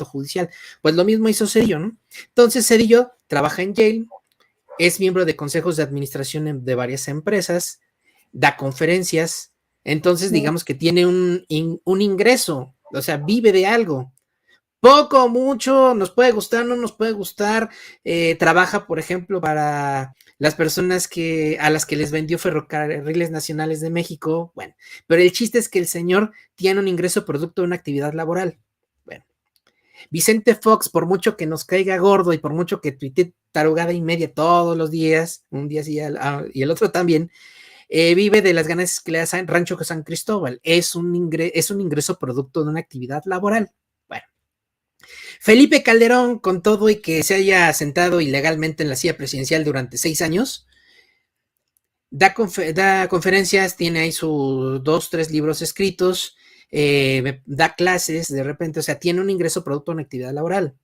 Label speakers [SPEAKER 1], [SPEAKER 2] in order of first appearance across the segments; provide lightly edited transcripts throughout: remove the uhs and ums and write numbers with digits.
[SPEAKER 1] aparato judicial. Pues lo mismo hizo Cedillo, ¿no? Entonces Cedillo trabaja en Yale, es miembro de consejos de administración de varias empresas, da conferencias, entonces digamos que tiene un ingreso, o sea, vive de algo. Poco o mucho, nos puede gustar, no nos puede gustar, trabaja, por ejemplo, para las personas a las que les vendió Ferrocarriles Nacionales de México, bueno, pero el chiste es que el señor tiene un ingreso producto de una actividad laboral. Bueno, Vicente Fox, por mucho que nos caiga gordo y por mucho que tuitee tarugada y media todos los días, un día sí y el otro también, vive de las ganancias que le da Rancho San Cristóbal, es un ingreso producto de una actividad laboral. Bueno, Felipe Calderón, con todo y que se haya sentado ilegalmente en la silla presidencial durante 6 años, da conferencias, tiene ahí sus 2, 3 libros escritos, da clases de repente, o sea, tiene un ingreso producto de una actividad laboral.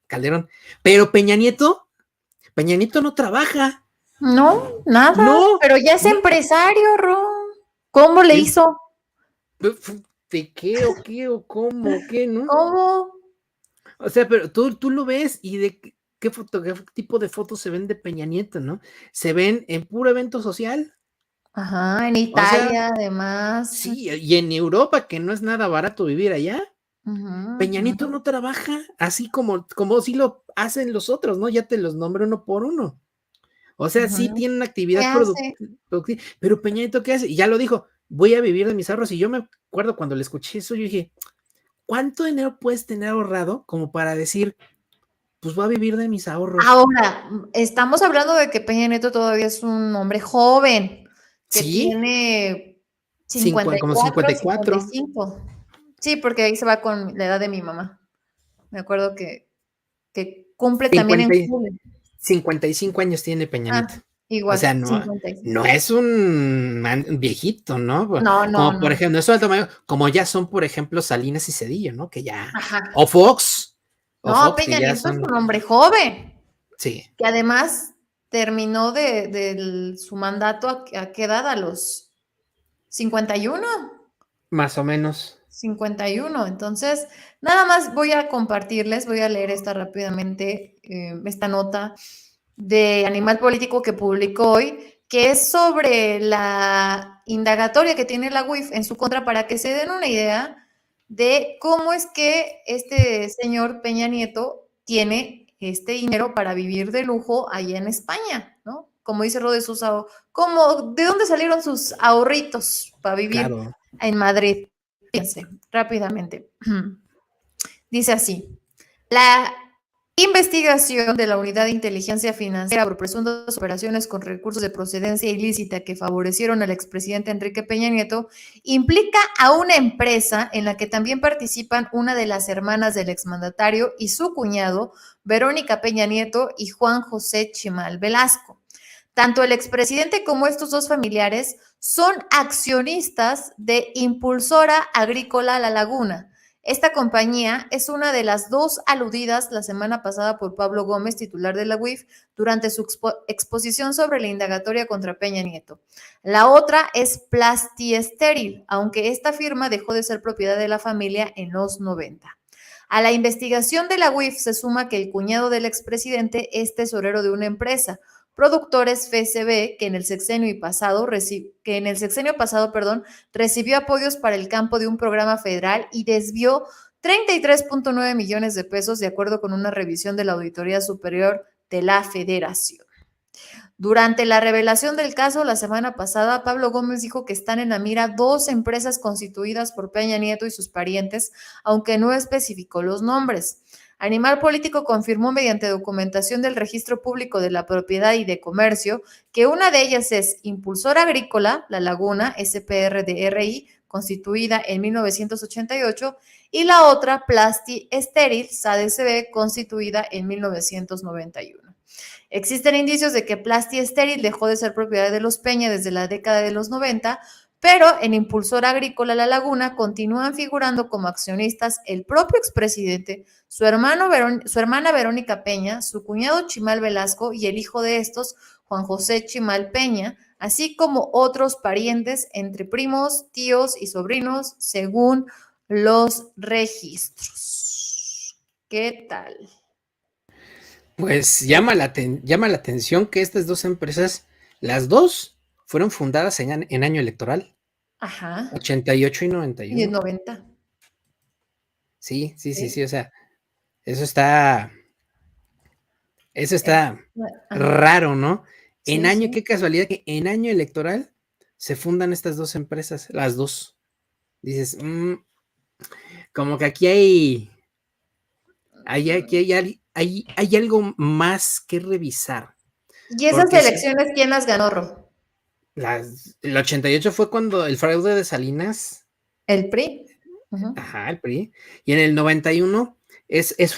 [SPEAKER 1] Calderón. Pero Peña Nieto no trabaja.
[SPEAKER 2] No, nada,
[SPEAKER 1] no,
[SPEAKER 2] pero ya es empresario, Ron. ¿Cómo le hizo?
[SPEAKER 1] ¿De qué o qué o cómo o qué, no?
[SPEAKER 2] ¿Cómo?
[SPEAKER 1] O sea, pero tú lo ves y de qué tipo de fotos se ven de Peña Nieto, ¿no? Se ven en puro evento social.
[SPEAKER 2] Ajá, en Italia, o sea, además.
[SPEAKER 1] Sí, y en Europa, que no es nada barato vivir allá. Peña Nieto no trabaja así como sí lo hacen los otros, ¿no? Ya te los nombro uno por uno. O sea, sí tiene una actividad productiva, pero Peña Nieto, ¿qué hace? Y ya lo dijo, voy a vivir de mis ahorros. Y yo me acuerdo cuando le escuché eso, yo dije, ¿cuánto dinero puedes tener ahorrado como para decir, pues voy a vivir de mis ahorros?
[SPEAKER 2] Ahora, estamos hablando de que Peña Nieto todavía es un hombre joven, que
[SPEAKER 1] ¿Sí?
[SPEAKER 2] tiene 54,
[SPEAKER 1] como 54.
[SPEAKER 2] 55. Sí, porque ahí se va con la edad de mi mamá. Me acuerdo que cumple
[SPEAKER 1] 50,
[SPEAKER 2] también en julio.
[SPEAKER 1] 55 años tiene Peña Nieto.
[SPEAKER 2] Igual,
[SPEAKER 1] O sea,
[SPEAKER 2] 55.
[SPEAKER 1] No es un viejito, ¿no?
[SPEAKER 2] No.
[SPEAKER 1] Por ejemplo, no es alto mayor, como ya son, por ejemplo, Salinas y Cedillo, ¿no? Que ya.
[SPEAKER 2] Ajá.
[SPEAKER 1] O Fox.
[SPEAKER 2] No,
[SPEAKER 1] Que
[SPEAKER 2] Peña
[SPEAKER 1] ya
[SPEAKER 2] Nieto es
[SPEAKER 1] son.
[SPEAKER 2] un hombre joven.
[SPEAKER 1] Sí.
[SPEAKER 2] Que además terminó de su mandato a qué edad, a los 51.
[SPEAKER 1] Más o menos.
[SPEAKER 2] 51. Entonces, nada más voy a compartirles, voy a leer esta rápidamente, esta nota de Animal Político que publicó hoy, que es sobre la indagatoria que tiene la UIF en su contra para que se den una idea de cómo es que este señor Peña Nieto tiene este dinero para vivir de lujo allá en España, ¿no? Como dice Rode, ¿de dónde salieron sus ahorritos para vivir en Madrid? Fíjense, rápidamente. Dice así, la investigación de la Unidad de Inteligencia Financiera por presuntas operaciones con recursos de procedencia ilícita que favorecieron al expresidente Enrique Peña Nieto implica a una empresa en la que también participan una de las hermanas del exmandatario y su cuñado, Verónica Peña Nieto y Juan José Chimal Velasco. Tanto el expresidente como estos dos familiares son accionistas de Impulsora Agrícola La Laguna. Esta compañía es una de las dos aludidas la semana pasada por Pablo Gómez, titular de la UIF, durante su exposición sobre la indagatoria contra Peña Nieto. La otra es Plastiestéril, aunque esta firma dejó de ser propiedad de la familia en los 90. A la investigación de la UIF se suma que el cuñado del expresidente es tesorero de una empresa, Productores FCB, que en el sexenio pasado, recibió apoyos para el campo de un programa federal y desvió 33.9 millones de pesos de acuerdo con una revisión de la Auditoría Superior de la Federación. Durante la revelación del caso la semana pasada, Pablo Gómez dijo que están en la mira 2 empresas constituidas por Peña Nieto y sus parientes, aunque no especificó los nombres. Animal Político confirmó mediante documentación del Registro Público de la Propiedad y de Comercio que una de ellas es Impulsora Agrícola, La Laguna, SPR-DRI, constituida en 1988, y la otra, Plasti Estéril, SADCB, constituida en 1991. Existen indicios de que Plasti Estéril dejó de ser propiedad de los Peña desde la década de los 90, pero en Impulsora Agrícola La Laguna continúan figurando como accionistas el propio expresidente, su hermana Verónica Peña, su cuñado Chimal Velasco y el hijo de estos, Juan José Chimal Peña, así como otros parientes entre primos, tíos y sobrinos, según los registros. ¿Qué tal?
[SPEAKER 1] Pues llama la atención que estas dos empresas, las dos, fueron fundadas en año electoral,
[SPEAKER 2] Ajá.
[SPEAKER 1] 88 y
[SPEAKER 2] Y en
[SPEAKER 1] 91.
[SPEAKER 2] 90.
[SPEAKER 1] Sí, sí, sí,
[SPEAKER 2] Sí.
[SPEAKER 1] sí, o sea, eso está, eso
[SPEAKER 2] Es-
[SPEAKER 1] está
[SPEAKER 2] Ajá.
[SPEAKER 1] raro, ¿no? En
[SPEAKER 2] Sí,
[SPEAKER 1] año,
[SPEAKER 2] sí.
[SPEAKER 1] qué casualidad que en año electoral se fundan estas dos empresas, las dos. Dices, como que aquí hay algo más que revisar,
[SPEAKER 2] ¿Y esas
[SPEAKER 1] porque sí,
[SPEAKER 2] elecciones quién las ganó, Ro?
[SPEAKER 1] el 88 fue cuando el fraude de Salinas,
[SPEAKER 2] ¿El PRI? Ujú,
[SPEAKER 1] ajá, el PRI, y en el 91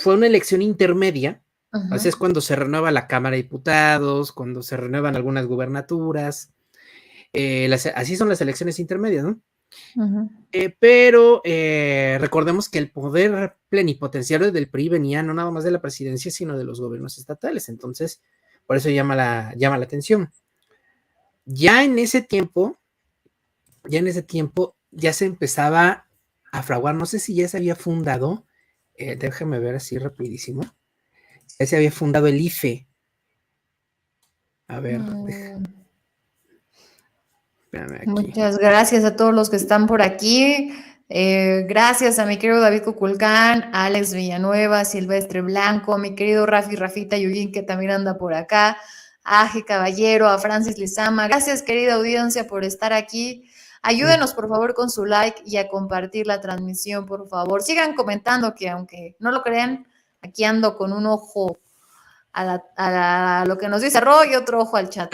[SPEAKER 1] fue una elección intermedia, o sea, es
[SPEAKER 2] ujú,
[SPEAKER 1] cuando se renueva la Cámara de Diputados, cuando se renuevan algunas gubernaturas, así son las elecciones intermedias, ¿no?
[SPEAKER 2] ujú.
[SPEAKER 1] Pero recordemos que el poder plenipotenciario del PRI venía no nada más de la presidencia, sino de los gobiernos estatales, entonces, por eso llama la atención. Ya en ese tiempo, ya se empezaba a fraguar, no sé si ya se había fundado, déjame ver así rapidísimo, ya se había fundado el IFE. A ver,
[SPEAKER 2] Mm,
[SPEAKER 1] espérame aquí.
[SPEAKER 2] Muchas gracias a todos los que están por aquí. Gracias a mi querido David Cuculcán, Alex Villanueva, Silvestre Blanco, mi querido Rafi Rafita Yuyin, que también anda por acá, a Aje Caballero, a Francis Lizama. Gracias, querida audiencia, por estar aquí. Ayúdenos, por favor, con su like y a compartir la transmisión, por favor. Sigan comentando que, aunque no lo crean, aquí ando con un ojo a lo que nos dice Roy y otro ojo al chat.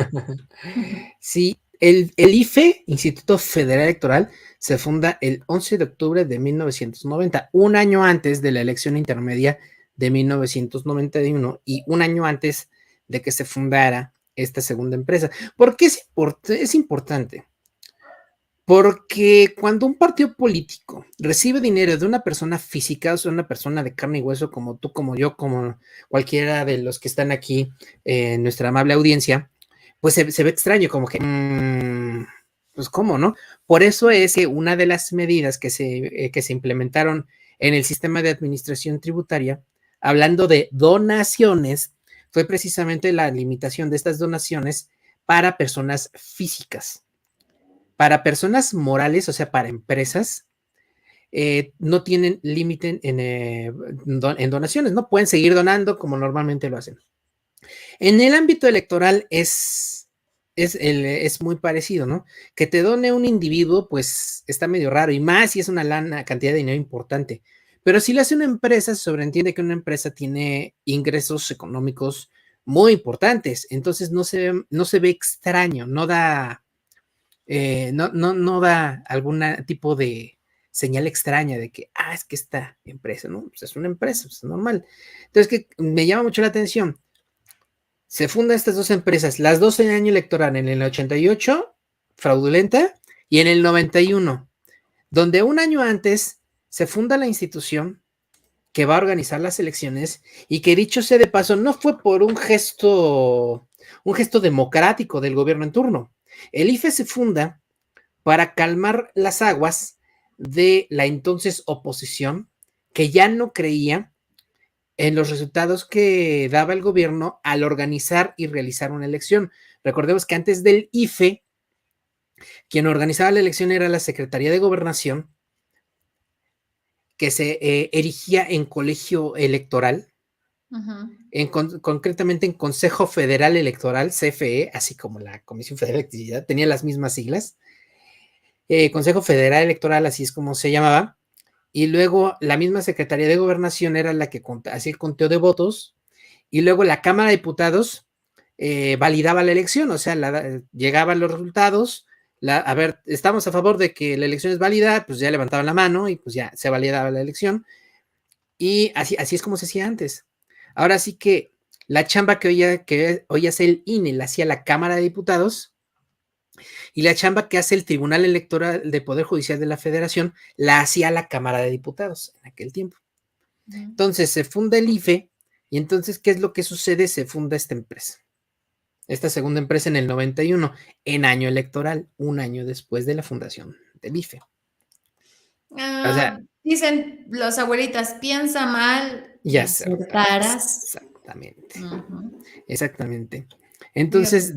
[SPEAKER 1] Sí, el IFE, Instituto Federal Electoral, se funda el 11 de octubre de 1990, un año antes de la elección intermedia de 1991 y un año antes de que se fundara esta segunda empresa. ¿Por qué es importante? Porque cuando un partido político recibe dinero de una persona física, o sea, una persona de carne y hueso como tú, como yo, como cualquiera de los que están aquí en nuestra amable audiencia, pues se ve extraño, como que, pues cómo, ¿no? Por eso es que una de las medidas que se implementaron en el sistema de administración tributaria, hablando de donaciones, fue precisamente la limitación de estas donaciones para personas físicas. Para personas morales, o sea, para empresas, no tienen límite en donaciones, ¿no? Pueden seguir donando como normalmente lo hacen. En el ámbito electoral es muy parecido, ¿no? Que te done un individuo, pues está medio raro, y más si es una cantidad de dinero importante. Pero si lo hace una empresa, se sobreentiende que una empresa tiene ingresos económicos muy importantes, entonces no se ve extraño, no da algún tipo de señal extraña de que, es que esta empresa, ¿no? Pues es una empresa, pues es normal. Entonces, que me llama mucho la atención. Se fundan estas dos empresas, las dos en año electoral, en el 88, fraudulenta, y en el 91, donde un año antes se funda la institución que va a organizar las elecciones y que dicho sea de paso, no fue por un gesto democrático del gobierno en turno. El IFE se funda para calmar las aguas de la entonces oposición, que ya no creía en los resultados que daba el gobierno al organizar y realizar una elección. Recordemos que antes del IFE, quien organizaba la elección era la Secretaría de Gobernación, que se erigía en colegio electoral,
[SPEAKER 2] Ujú.
[SPEAKER 1] concretamente en Consejo Federal Electoral, CFE, así como la Comisión Federal de Electricidad, tenía las mismas siglas. Consejo Federal Electoral, así es como se llamaba, y luego la misma Secretaría de Gobernación era la que hacía el conteo de votos, y luego la Cámara de Diputados validaba la elección, o sea, llegaban los resultados, a ver, estamos a favor de que la elección es válida, pues ya levantaban la mano y pues ya se validaba la elección, y así es como se hacía antes. Ahora sí que la chamba que hoy hace el INE la hacía la Cámara de Diputados, y la chamba que hace el Tribunal Electoral de Poder Judicial de la Federación la hacía la Cámara de Diputados en aquel tiempo.
[SPEAKER 2] Ujú.
[SPEAKER 1] Entonces se funda el IFE y entonces, ¿qué es lo que sucede? Se funda esta empresa, esta segunda empresa en el 91, en año electoral, un año después de la fundación del IFE. O sea,
[SPEAKER 2] Dicen las abuelitas, piensa mal y
[SPEAKER 1] y
[SPEAKER 2] acertaras.
[SPEAKER 1] Exactamente,
[SPEAKER 2] Ujú.
[SPEAKER 1] exactamente.
[SPEAKER 2] Fíjate,
[SPEAKER 1] Entonces,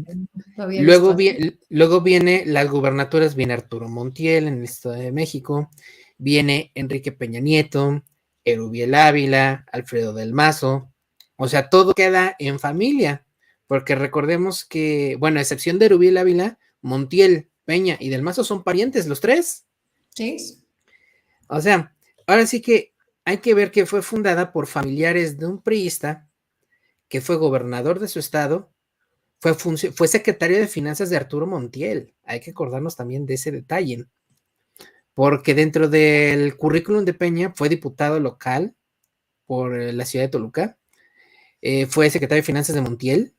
[SPEAKER 2] lo había visto así.
[SPEAKER 1] luego viene las gubernaturas, viene Arturo Montiel en el Estado de México, viene Enrique Peña Nieto, Erubiel Ávila, Alfredo del Mazo, o sea, todo queda en familia, porque recordemos que, bueno, a excepción de Erubiel Ávila, Montiel, Peña y del Mazo son parientes los tres.
[SPEAKER 2] Sí.
[SPEAKER 1] O sea, ahora sí que hay que ver que fue fundada por familiares de un priista que fue gobernador de su estado, fue secretario de finanzas de Arturo Montiel. Hay que acordarnos también de ese detalle, porque dentro del currículum de Peña fue diputado local por la ciudad de Toluca, fue secretario de finanzas de Montiel,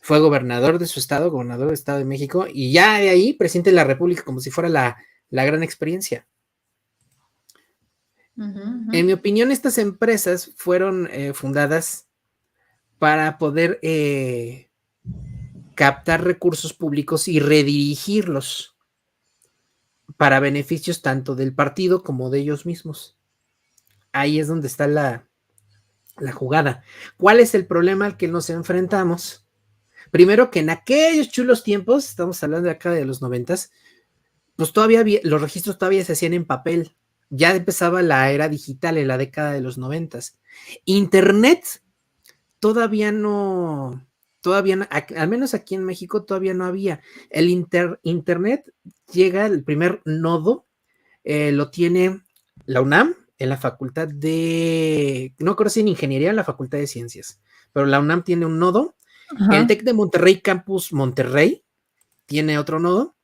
[SPEAKER 1] fue gobernador de su estado, gobernador del Estado de México, y ya de ahí presidente de la República, como si fuera la gran experiencia.
[SPEAKER 2] Ujú, ujú.
[SPEAKER 1] En mi opinión, estas empresas fueron fundadas para poder captar recursos públicos y redirigirlos para beneficios tanto del partido como de ellos mismos. Ahí es donde está la jugada. ¿Cuál es el problema al que nos enfrentamos? Primero que en aquellos chulos tiempos, estamos hablando de acá de los 90, pues todavía los registros todavía se hacían en papel. Ya empezaba la era digital en la década de los 90. Internet todavía no, al menos aquí en México todavía no había. El Internet llega, el primer nodo lo tiene la UNAM en la facultad de, no creo si en ingeniería, en la facultad de ciencias, pero la UNAM tiene un nodo, el
[SPEAKER 2] Ajá.
[SPEAKER 1] TEC de Monterrey, Campus Monterrey, tiene otro nodo,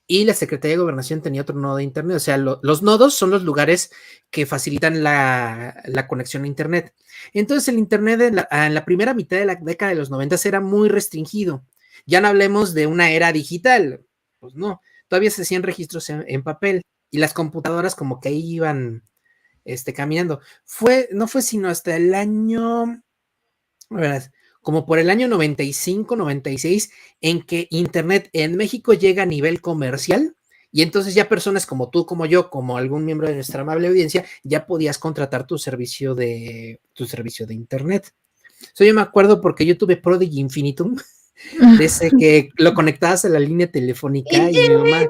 [SPEAKER 1] y la Secretaría de Gobernación tenía otro nodo de Internet. O sea, los nodos son los lugares que facilitan la conexión a Internet. Entonces, el Internet en la primera mitad de la década de los 90 era muy restringido. Ya no hablemos de una era digital, pues no, todavía se hacían registros en papel y las computadoras como que ahí iban caminando. No fue sino hasta el año, ¿verdad? Como por el año 95, 96, en que Internet en México llega a nivel comercial y entonces ya personas como tú, como yo, como algún miembro de nuestra amable audiencia, ya podías contratar tu servicio de Internet. So, yo me acuerdo porque yo tuve Prodigy Infinitum, de ese que lo conectabas a la línea telefónica y mi mamá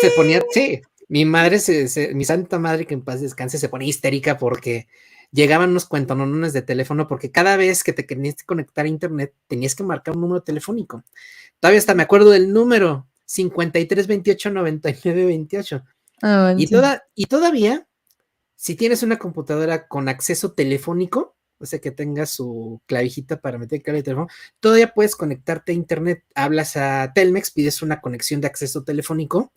[SPEAKER 1] se ponía, sí, mi madre, mi santa madre que en paz descanse, se ponía histérica porque llegaban unos cuentonones de teléfono porque cada vez que te querías conectar a internet tenías que marcar un número telefónico. Todavía hasta me acuerdo del número 53289928.
[SPEAKER 2] Ah, sí.
[SPEAKER 1] Y todavía, si tienes una computadora con acceso telefónico, o sea que tengas su clavijita para meter el cable de teléfono, todavía puedes conectarte a internet. Hablas a Telmex, pides una conexión de acceso telefónico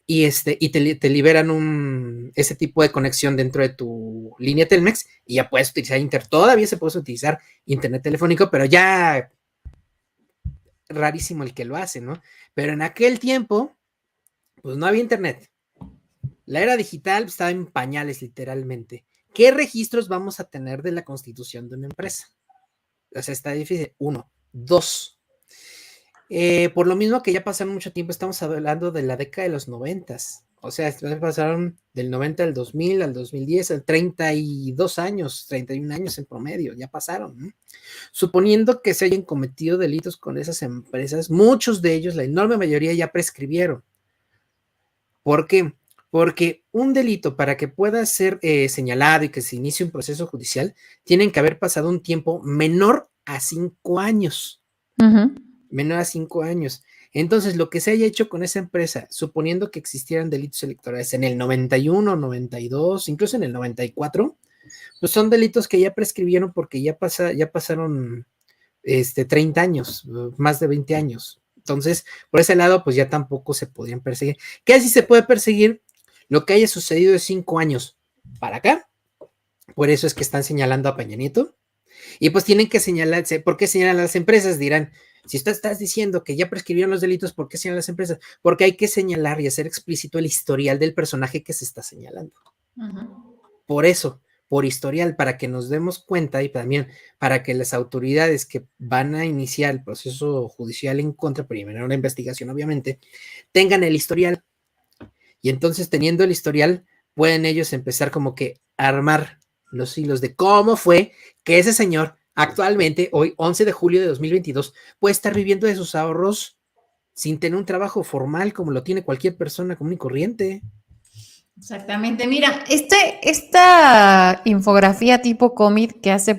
[SPEAKER 1] y te liberan ese tipo de conexión dentro de tu línea Telmex y ya puedes utilizar internet. Todavía se puede utilizar internet telefónico, pero ya rarísimo el que lo hace, ¿no? Pero en aquel tiempo, pues no había internet. La era digital estaba en pañales, literalmente. ¿Qué registros vamos a tener de la constitución de una empresa? O sea, está difícil. Uno. Dos. Por lo mismo que ya pasaron mucho tiempo, estamos hablando de la década de los 90. O sea, pasaron del 90 al 2000, al 2010, al 32 años, 31 años en promedio, ya pasaron, ¿no? Suponiendo que se hayan cometido delitos con esas empresas, muchos de ellos, la enorme mayoría, ya prescribieron. ¿Por qué? Porque un delito, para que pueda ser señalado y que se inicie un proceso judicial, tienen que haber pasado un tiempo menor a 5 años.
[SPEAKER 2] Ujú.
[SPEAKER 1] Menor a 5 años. Entonces, lo que se haya hecho con esa empresa, suponiendo que existieran delitos electorales en el 91, 92, incluso en el 94, pues son delitos que ya prescribieron porque ya pasaron 30 años, más de 20 años. Entonces, por ese lado, pues ya tampoco se podrían perseguir. ¿Qué así se puede perseguir? Lo que haya sucedido de 5 años para acá. Por eso es que están señalando a Peña Nieto. Y pues tienen que señalarse. ¿Por qué señalan a las empresas? Dirán, si tú estás diciendo que ya prescribieron los delitos, ¿por qué señalan a las empresas? Porque hay que señalar y hacer explícito el historial del personaje que se está señalando.
[SPEAKER 2] Ujú.
[SPEAKER 1] Por eso, por historial, para que nos demos cuenta y también para que las autoridades que van a iniciar el proceso judicial en contra, primero una investigación obviamente, tengan el historial. Y entonces teniendo el historial, pueden ellos empezar como que a armar los hilos de cómo fue que ese señor actualmente, hoy 11 de julio de 2022, puede estar viviendo de sus ahorros sin tener un trabajo formal como lo tiene cualquier persona común y corriente.
[SPEAKER 2] Exactamente. Mira, esta infografía tipo cómic que hace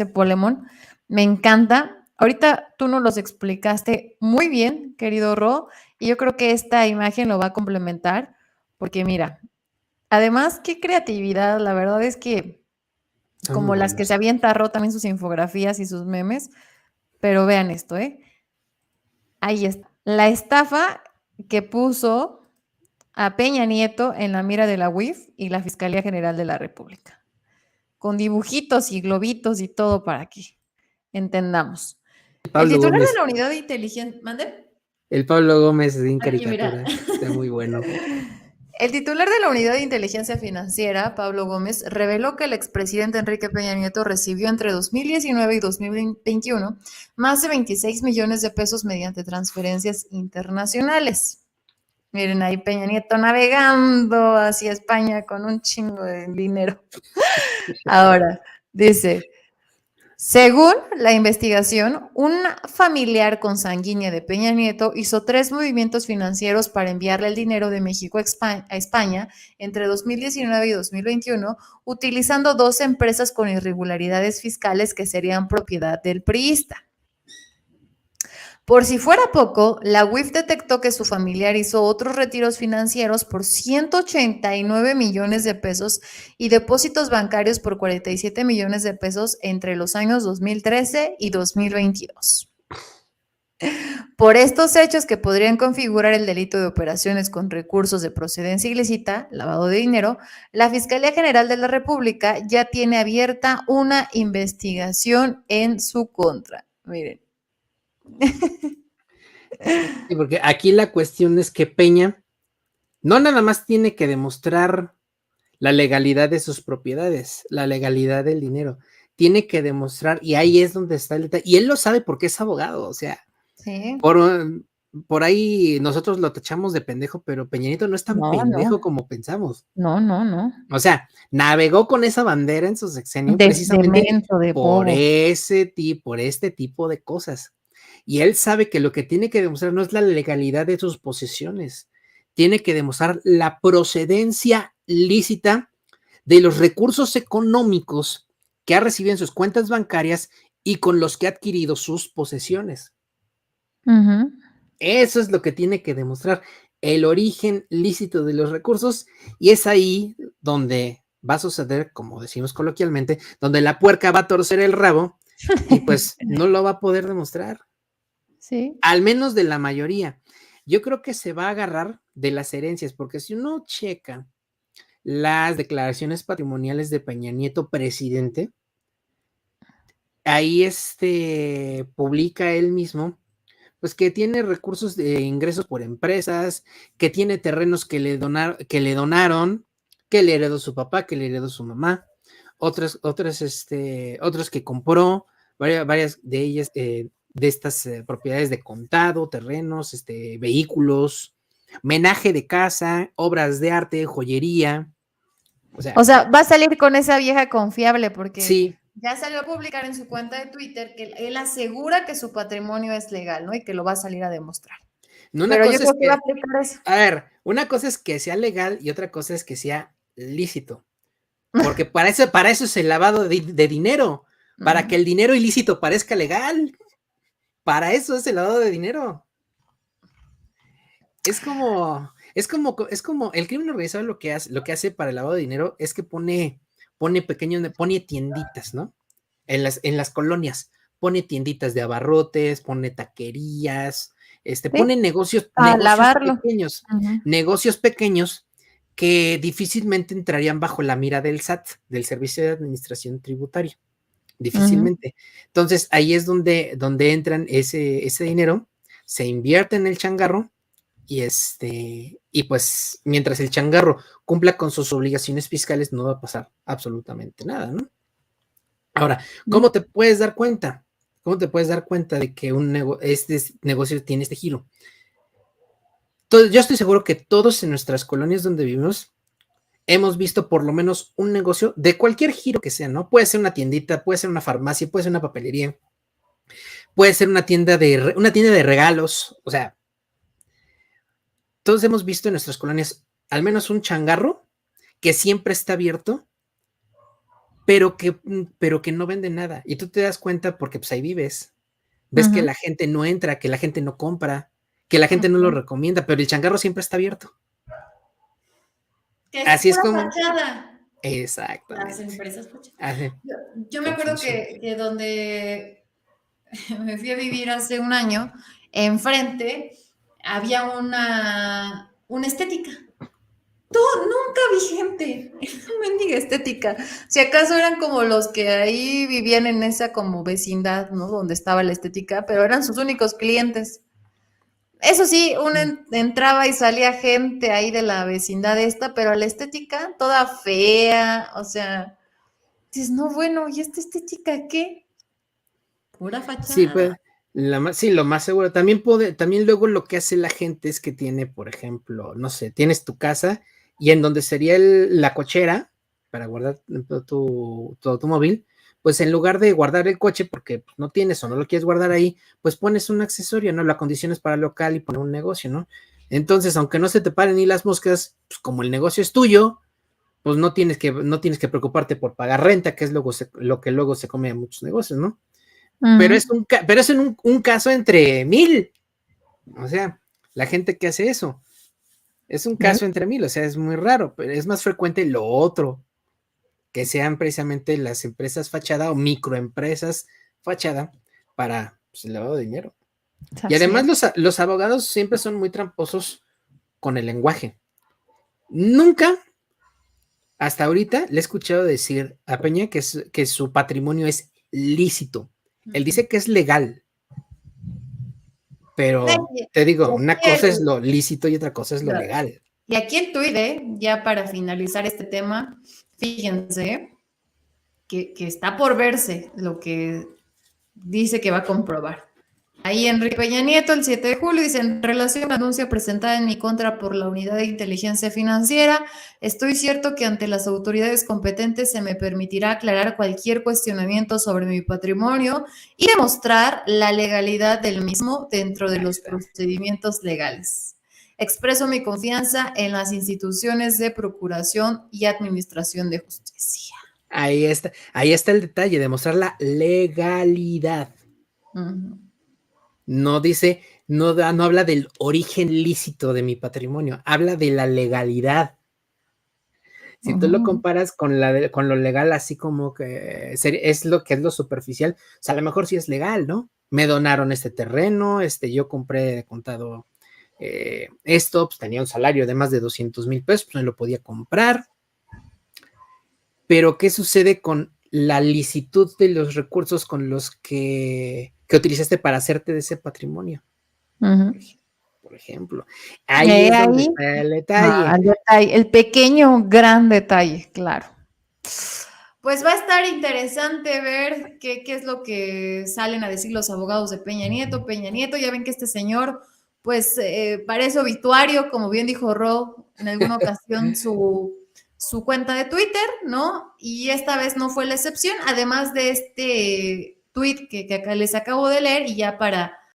[SPEAKER 2] Polemon me encanta. Ahorita tú nos los explicaste muy bien, querido Ro, y yo creo que esta imagen lo va a complementar, porque mira, además, qué creatividad, la verdad es que
[SPEAKER 1] Son muy
[SPEAKER 2] como las que
[SPEAKER 1] buenos.
[SPEAKER 2] se avienta Ro también sus infografías y sus memes, pero vean esto, ¿eh? Ahí está. La estafa que puso a Peña Nieto en la mira de la UIF y la Fiscalía General de la República, con dibujitos y globitos y todo para que entendamos. El
[SPEAKER 1] Pablo
[SPEAKER 2] titular de
[SPEAKER 1] Gómez,
[SPEAKER 2] la unidad de inteligencia, ¿mande?
[SPEAKER 1] el Pablo Gómez en
[SPEAKER 2] Aquí, mira.
[SPEAKER 1] caricatura, está muy bueno.
[SPEAKER 2] El titular de la Unidad de Inteligencia Financiera, Pablo Gómez, reveló que el expresidente Enrique Peña Nieto recibió entre 2019 y 2021 más de 26 millones de pesos mediante transferencias internacionales. Miren ahí Peña Nieto navegando hacia España con un chingo de dinero. Ahora, dice, según la investigación, un familiar consanguínea de Peña Nieto hizo 3 movimientos financieros para enviarle el dinero de México a España entre 2019 y 2021, utilizando 2 empresas con irregularidades fiscales que serían propiedad del priista. Por si fuera poco, la UIF detectó que su familiar hizo otros retiros financieros por 189 millones de pesos y depósitos bancarios por 47 millones de pesos entre los años 2013 y 2022. Por estos hechos que podrían configurar el delito de operaciones con recursos de procedencia ilícita, lavado de dinero, la Fiscalía General de la República ya tiene abierta una investigación en su contra. Miren.
[SPEAKER 1] Sí, porque aquí la cuestión es que Peña no nada más tiene que demostrar la legalidad de sus propiedades, la legalidad del dinero, tiene que demostrar, y ahí es donde está el detalle, y él lo sabe porque es abogado, o sea,
[SPEAKER 2] Sí.
[SPEAKER 1] por ahí nosotros lo tachamos de pendejo, pero Peñanito no es tan
[SPEAKER 2] No,
[SPEAKER 1] pendejo
[SPEAKER 2] no,
[SPEAKER 1] como pensamos.
[SPEAKER 2] no, no, no.
[SPEAKER 1] O sea, navegó con esa bandera en su sexenio
[SPEAKER 2] De
[SPEAKER 1] precisamente
[SPEAKER 2] menso, de
[SPEAKER 1] por
[SPEAKER 2] bobo.
[SPEAKER 1] por este tipo de cosas. Y él sabe que lo que tiene que demostrar no es la legalidad de sus posesiones, tiene que demostrar la procedencia lícita de los recursos económicos que ha recibido en sus cuentas bancarias y con los que ha adquirido sus posesiones.
[SPEAKER 2] Ujú.
[SPEAKER 1] Eso es lo que tiene que demostrar, el origen lícito de los recursos, y es ahí donde va a suceder, como decimos coloquialmente, donde la puerca va a torcer el rabo y pues no lo va a poder demostrar,
[SPEAKER 2] Sí.
[SPEAKER 1] al menos de la mayoría. Yo creo que se va a agarrar de las herencias, porque si uno checa las declaraciones patrimoniales de Peña Nieto, presidente, ahí publica él mismo pues que tiene recursos de ingresos por empresas, que tiene terrenos que le donaron, que le heredó su papá, que le heredó su mamá, otros que compró, varias de ellas, de estas propiedades de contado, terrenos, vehículos, menaje de casa, obras de arte, joyería, o
[SPEAKER 2] O
[SPEAKER 1] sea,
[SPEAKER 2] sea, va a salir con esa vieja confiable porque
[SPEAKER 1] sí,
[SPEAKER 2] ya salió a publicar en su cuenta de Twitter que él asegura que su patrimonio es legal, ¿no? Y que lo va a salir a demostrar.
[SPEAKER 1] no una
[SPEAKER 2] Pero yo
[SPEAKER 1] cosa
[SPEAKER 2] creo
[SPEAKER 1] es
[SPEAKER 2] que va a
[SPEAKER 1] que,
[SPEAKER 2] aplicar eso.
[SPEAKER 1] a ver, una cosa es que sea legal y otra cosa es que sea lícito. Porque para eso es el lavado de dinero, para que
[SPEAKER 2] Ujú.
[SPEAKER 1] el dinero ilícito parezca legal. Para eso es el lavado de dinero. Es como el crimen organizado lo que hace para el lavado de dinero es que pone tienditas, ¿no? En las colonias, pone tienditas de abarrotes, pone taquerías,
[SPEAKER 2] Sí,
[SPEAKER 1] pone negocios,
[SPEAKER 2] a
[SPEAKER 1] negocios
[SPEAKER 2] lavarlo.
[SPEAKER 1] pequeños,
[SPEAKER 2] Ujú,
[SPEAKER 1] negocios pequeños que difícilmente entrarían bajo la mira del SAT, del Servicio de Administración Tributaria,
[SPEAKER 2] ujú.
[SPEAKER 1] difícilmente. Entonces, ahí es donde entran ese dinero, se invierte en el changarro y pues mientras el changarro cumpla con sus obligaciones fiscales, no va a pasar absolutamente nada, ¿no? Ahora,
[SPEAKER 2] Sí.
[SPEAKER 1] ¿cómo te puedes dar cuenta? ¿Cómo te puedes dar cuenta de que este negocio tiene este giro? Yo estoy seguro que todos en nuestras colonias donde vivimos hemos visto por lo menos un negocio de cualquier giro que sea, ¿no? Puede ser una tiendita, puede ser una farmacia, puede ser una papelería, puede ser una tienda de regalos, o sea, todos hemos visto en nuestras colonias al menos un changarro que siempre está abierto, pero que no vende nada. Y tú te das cuenta porque pues ahí vives. Ves que la gente no entra, que la gente no compra, que la gente no lo recomienda, pero el changarro siempre está abierto.
[SPEAKER 2] Que es
[SPEAKER 1] Así es
[SPEAKER 2] pura
[SPEAKER 1] como.
[SPEAKER 2] fachada.
[SPEAKER 1] Exactamente.
[SPEAKER 2] Las empresas fachadas.
[SPEAKER 1] Así.
[SPEAKER 2] Yo me acuerdo que donde me fui a vivir hace un año, enfrente había una estética. Nunca vi gente, una mendiga estética. Si acaso eran como los que ahí vivían en esa como vecindad, ¿no? Donde estaba la estética, pero eran sus únicos clientes. Eso sí, entraba y salía gente ahí de la vecindad esta, pero la estética toda fea, o sea, dices, no, bueno, ¿y esta estética qué? Pura fachada.
[SPEAKER 1] Sí, pues, sí, lo más seguro. También luego lo que hace la gente es que tiene, por ejemplo, no sé, tienes tu casa y en donde sería la cochera para guardar todo tu móvil, pues en lugar de guardar el coche porque pues, no tienes o no lo quieres guardar ahí, pues pones un accesorio, ¿no? Lo acondicionas para el local y pones un negocio, ¿no? Entonces, aunque no se te paren ni las moscas, pues como el negocio es tuyo, pues no tienes que preocuparte por pagar renta, que es lo que luego se come en muchos negocios, ¿no? Pero es un caso entre 1000. O sea, la gente que hace eso es un caso entre 1000. O sea, es muy raro, pero es más frecuente lo otro, que sean precisamente las empresas fachada o microempresas fachada para pues, el lavado de dinero. Y además los abogados siempre son muy tramposos con el lenguaje. Nunca, hasta ahorita, le he escuchado decir a Peña que su patrimonio es lícito. Él dice que es legal. Pero te digo, una cosa es lo lícito y otra cosa es lo legal.
[SPEAKER 2] Y aquí el tuit, ya para finalizar este tema, fíjense que está por verse lo que dice que va a comprobar. Ahí Enrique Peña Nieto, el 7 de julio, dice, en relación a la denuncia presentada en mi contra por la Unidad de Inteligencia Financiera, estoy cierto que ante las autoridades competentes se me permitirá aclarar cualquier cuestionamiento sobre mi patrimonio y demostrar la legalidad del mismo dentro de los procedimientos legales. Expreso mi confianza en las instituciones de procuración y administración de justicia.
[SPEAKER 1] Ahí está el detalle, demostrar la legalidad. No dice, no habla del origen lícito de mi patrimonio, habla de la legalidad. Si tú lo comparas con lo legal, así como que es lo superficial, o sea, a lo mejor sí es legal, ¿no? Me donaron este terreno, yo compré de contado esto, pues tenía un salario de más de 200,000 pesos, pues me lo podía comprar. Pero, ¿qué sucede con la licitud de los recursos con los que utilizaste para hacerte de ese patrimonio? Por ejemplo, ahí es donde está el detalle.
[SPEAKER 2] El pequeño, gran detalle, claro. Pues va a estar interesante ver qué es lo que salen a decir los abogados de Peña Nieto. Peña Nieto, ya ven que este señor, pues parece obituario, como bien dijo Ro en alguna ocasión, su cuenta de Twitter, ¿no? Y esta vez no fue la excepción, además de este tweet que acá les acabo de leer, y ya para